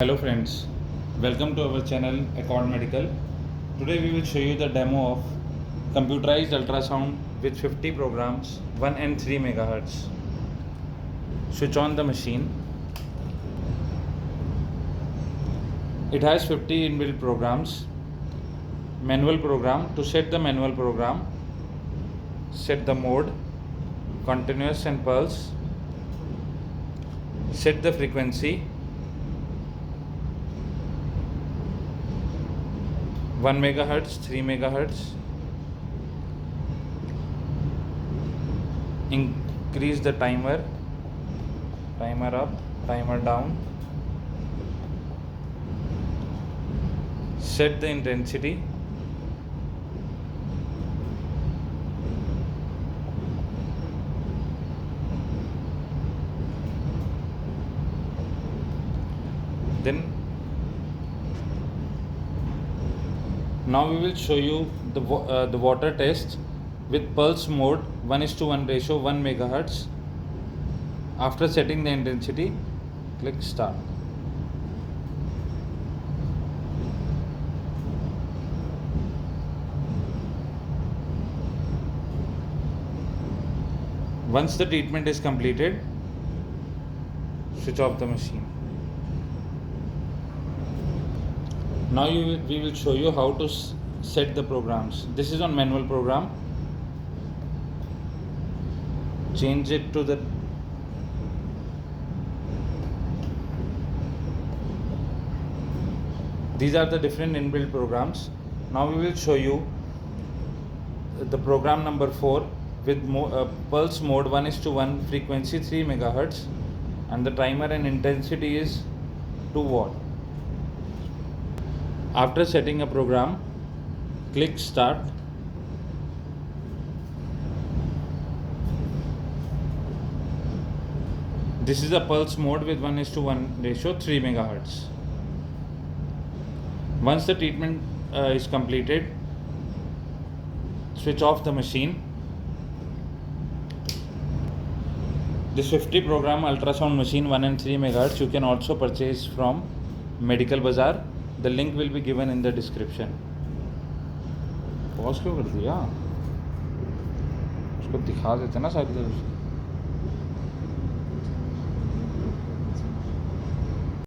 Hello friends, welcome to our channel Accord Medical. Today we will show you the demo of computerized ultrasound with 50 programs 1 and 3 MHz. Switch on the machine. It has 50 inbuilt programs. Manual program. To set the manual program, set the mode, continuous and pulse. Set the frequency 1 MHz, 3 MHz. Increase the timer up, timer down. Set the intensity. Then now we will show you the water test with pulse mode 1:1 ratio 1 MHz. After setting the intensity, click start. Once the treatment is completed, switch off the machine. Now we will show you how to set the programs. This is on manual program. Change it to the these are the different inbuilt programs. Now we will show you the program number 4 with pulse mode 1:1, frequency 3 MHz, and the timer and intensity is 2 watt. After setting a program, click start. This is a pulse mode with 1:1 ratio 3 MHz. Once the treatment is completed, switch off the machine. This 50 program ultrasound machine 1 and 3 MHz you can also purchase from MedicalBazzar. The link will be given in the description. Pause क्यों कर दिया? उसको दिखा देते ना सारी तरफ से.